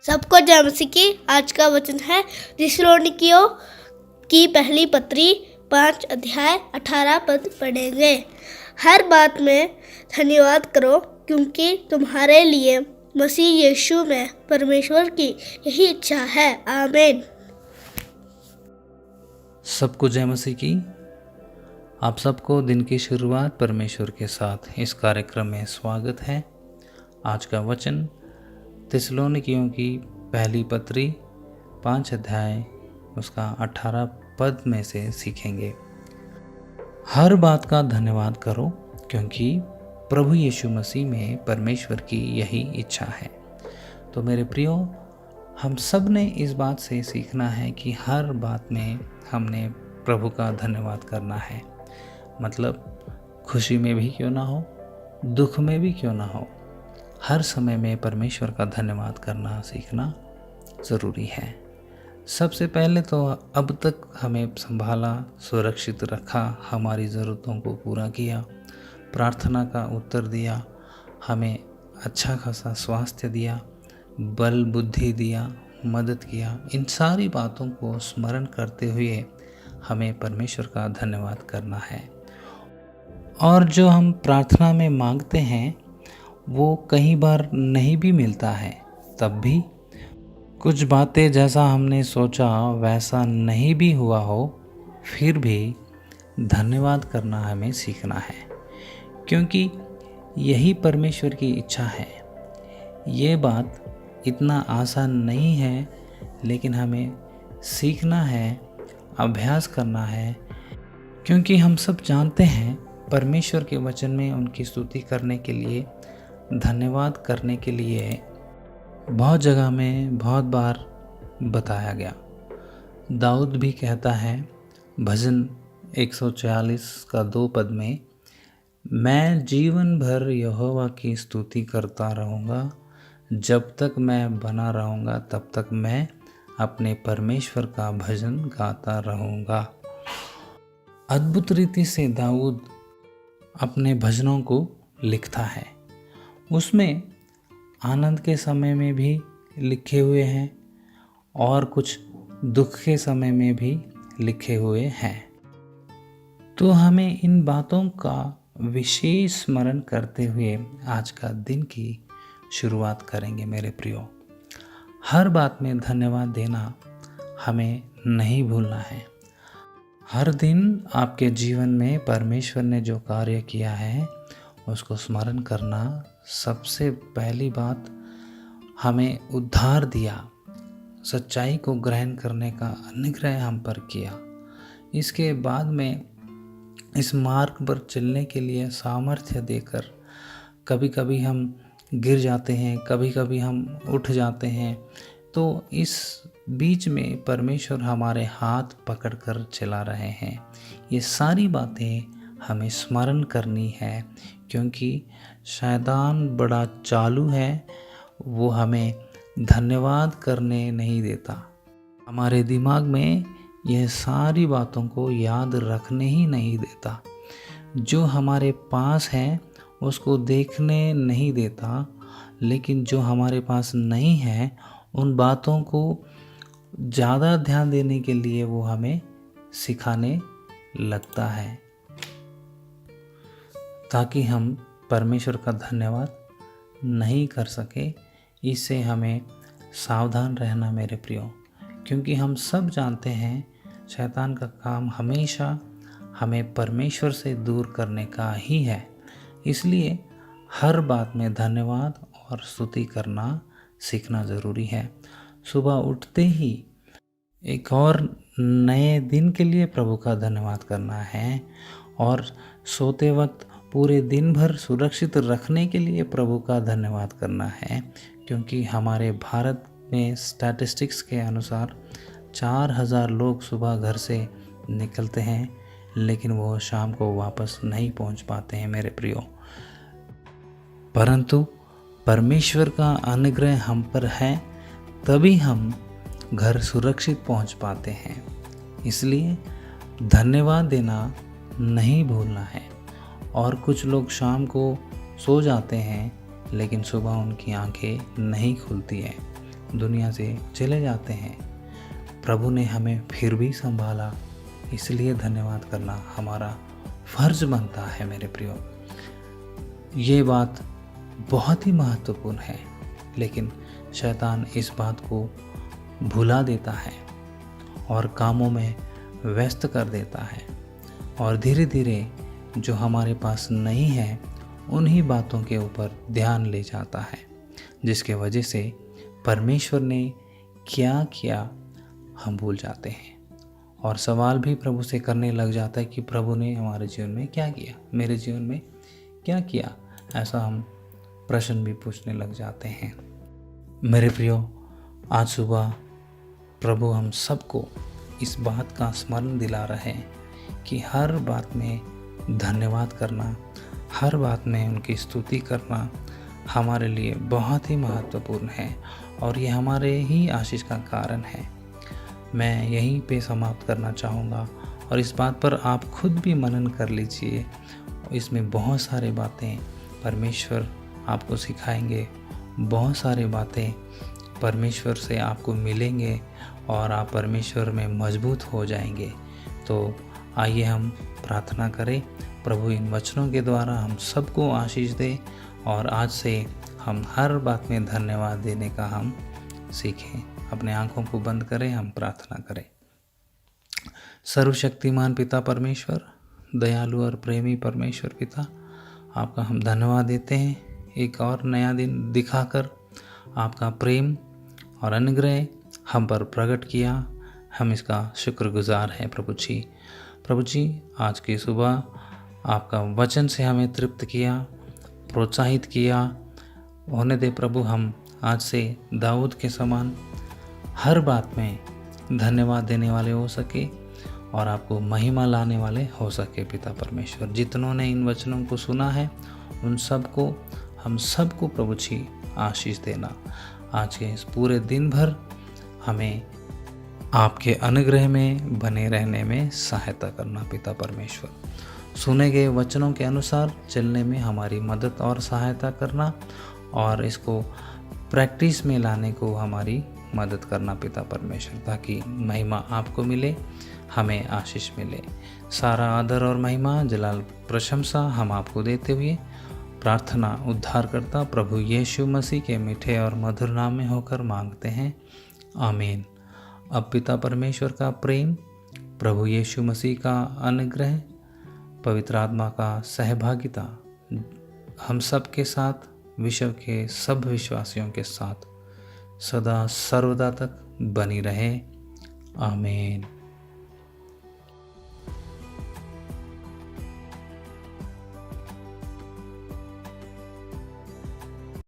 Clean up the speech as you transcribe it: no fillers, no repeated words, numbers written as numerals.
सबको जय मसीह की। आज का वचन है थिस्सलुनीकियों की पहली पत्री 5 अध्याय 18 पद पढ़ेंगे। हर बात में धन्यवाद करो, क्योंकि तुम्हारे लिए मसीह यीशु में परमेश्वर की यही इच्छा है। आमीन। सबको जय मसीह की। आप सबको दिन की शुरुआत परमेश्वर के साथ इस कार्यक्रम में स्वागत है। आज का वचन थिस्सलुनीकियों की पहली पत्री 5 अध्याय उसका 18 पद में से सीखेंगे। हर बात का धन्यवाद करो, क्योंकि प्रभु यीशु मसीह में परमेश्वर की यही इच्छा है। तो मेरे प्रियो, हम सब ने इस बात से सीखना है कि हर बात में हमने प्रभु का धन्यवाद करना है। मतलब खुशी में भी क्यों ना हो, दुख में भी क्यों ना हो, हर समय में परमेश्वर का धन्यवाद करना सीखना ज़रूरी है। सबसे पहले तो अब तक हमें संभाला, सुरक्षित रखा, हमारी ज़रूरतों को पूरा किया, प्रार्थना का उत्तर दिया, हमें अच्छा खासा स्वास्थ्य दिया, बल बुद्धि दिया, मदद किया। इन सारी बातों को स्मरण करते हुए हमें परमेश्वर का धन्यवाद करना है। और जो हम प्रार्थना में मांगते हैं वो कई बार नहीं भी मिलता है, तब भी कुछ बातें जैसा हमने सोचा वैसा नहीं भी हुआ हो, फिर भी धन्यवाद करना हमें सीखना है, क्योंकि यही परमेश्वर की इच्छा है। ये बात इतना आसान नहीं है, लेकिन हमें सीखना है, अभ्यास करना है, क्योंकि हम सब जानते हैं परमेश्वर के वचन में उनकी स्तुति करने के लिए, धन्यवाद करने के लिए बहुत जगह में बहुत बार बताया गया। दाऊद भी कहता है भजन 144 का 2 पद में, मैं जीवन भर यहोवा की स्तुति करता रहूँगा, जब तक मैं बना रहूँगा तब तक मैं अपने परमेश्वर का भजन गाता रहूँगा। अद्भुत रीति से दाऊद अपने भजनों को लिखता है। उसमें आनंद के समय में भी लिखे हुए हैं और कुछ दुख के समय में भी लिखे हुए हैं। तो हमें इन बातों का विशेष स्मरण करते हुए आज का दिन की शुरुआत करेंगे। मेरे प्रियो, हर बात में धन्यवाद देना हमें नहीं भूलना है। हर दिन आपके जीवन में परमेश्वर ने जो कार्य किया है उसको स्मरण करना। सबसे पहली बात, हमें उद्धार दिया, सच्चाई को ग्रहण करने का अनुग्रह हम पर किया। इसके बाद में इस मार्ग पर चलने के लिए सामर्थ्य देकर, कभी कभी हम गिर जाते हैं, कभी कभी हम उठ जाते हैं, तो इस बीच में परमेश्वर हमारे हाथ पकड़कर चला रहे हैं। ये सारी बातें हमें स्मरण करनी है, क्योंकि शैतान बड़ा चालू है, वो हमें धन्यवाद करने नहीं देता। हमारे दिमाग में यह सारी बातों को याद रखने ही नहीं देता। जो हमारे पास है उसको देखने नहीं देता, लेकिन जो हमारे पास नहीं है उन बातों को ज़्यादा ध्यान देने के लिए वो हमें सिखाने लगता है, ताकि हम परमेश्वर का धन्यवाद नहीं कर सके। इससे हमें सावधान रहना मेरे प्रियो, क्योंकि हम सब जानते हैं शैतान का काम हमेशा हमें परमेश्वर से दूर करने का ही है। इसलिए हर बात में धन्यवाद और स्तुति करना सीखना ज़रूरी है। सुबह उठते ही एक और नए दिन के लिए प्रभु का धन्यवाद करना है, और सोते वक्त पूरे दिन भर सुरक्षित रखने के लिए प्रभु का धन्यवाद करना है, क्योंकि हमारे भारत में स्टैटिस्टिक्स के अनुसार 4000 लोग सुबह घर से निकलते हैं, लेकिन वो शाम को वापस नहीं पहुंच पाते हैं मेरे प्रियो। परंतु परमेश्वर का अनुग्रह हम पर है, तभी हम घर सुरक्षित पहुंच पाते हैं। इसलिए धन्यवाद देना नहीं भूलना है। और कुछ लोग शाम को सो जाते हैं, लेकिन सुबह उनकी आंखें नहीं खुलती हैं। दुनिया से चले जाते हैं, प्रभु ने हमें फिर भी संभाला, इसलिए धन्यवाद करना हमारा फर्ज बनता है। मेरे प्रियो, ये बात बहुत ही महत्वपूर्ण है, लेकिन शैतान इस बात को भुला देता है और कामों में व्यस्त कर देता है, और धीरे धीरे जो हमारे पास नहीं है उन्हीं बातों के ऊपर ध्यान ले जाता है, जिसके वजह से परमेश्वर ने क्या किया हम भूल जाते हैं, और सवाल भी प्रभु से करने लग जाता है कि प्रभु ने हमारे जीवन में क्या किया, मेरे जीवन में क्या किया। ऐसा हम प्रश्न भी पूछने लग जाते हैं। मेरे प्रियो, आज सुबह प्रभु हम सबको इस बात का स्मरण दिला रहे हैं कि हर बात में धन्यवाद करना, हर बात में उनकी स्तुति करना हमारे लिए बहुत ही महत्वपूर्ण है, और ये हमारे ही आशीष का कारण है। मैं यहीं पे समाप्त करना चाहूँगा, और इस बात पर आप खुद भी मनन कर लीजिए। इसमें बहुत सारी बातें परमेश्वर आपको सिखाएंगे, बहुत सारी बातें परमेश्वर से आपको मिलेंगे, और आप परमेश्वर में मजबूत हो जाएंगे। तो आइए हम प्रार्थना करें, प्रभु इन वचनों के द्वारा हम सबको आशीष दे, और आज से हम हर बात में धन्यवाद देने का हम सीखें। अपने आंखों को बंद करें, हम प्रार्थना करें। सर्वशक्तिमान पिता परमेश्वर, दयालु और प्रेमी परमेश्वर पिता, आपका हम धन्यवाद देते हैं, एक और नया दिन दिखाकर आपका प्रेम और अनुग्रह हम पर प्रकट किया, हम इसका शुक्रगुजार हैं प्रभु जी। प्रभु जी, आज की सुबह आपका वचन से हमें तृप्त किया, प्रोत्साहित किया। होने दे प्रभु, हम आज से दाऊद के समान हर बात में धन्यवाद देने वाले हो सके और आपको महिमा लाने वाले हो सके। पिता परमेश्वर, जितनों ने इन वचनों को सुना है उन सबको, हम सबको प्रभु जी आशीष देना। आज के इस पूरे दिन भर हमें आपके अनुग्रह में बने रहने में सहायता करना। पिता परमेश्वर, सुने गए वचनों के अनुसार चलने में हमारी मदद और सहायता करना, और इसको प्रैक्टिस में लाने को हमारी मदद करना पिता परमेश्वर, ताकि महिमा आपको मिले, हमें आशीष मिले। सारा आदर और महिमा, जलाल, प्रशंसा हम आपको देते हुए प्रार्थना उद्धारकर्ता प्रभु यीशु मसीह के मीठे और मधुर नाम में होकर मांगते हैं, आमीन। अब पिता परमेश्वर का प्रेम, प्रभु यीशु मसीह का अनुग्रह, पवित्र आत्मा का सहभागिता हम सब के साथ, विश्व के सब विश्वासियों के साथ सदा सर्वदा तक बनी रहे, आमीन।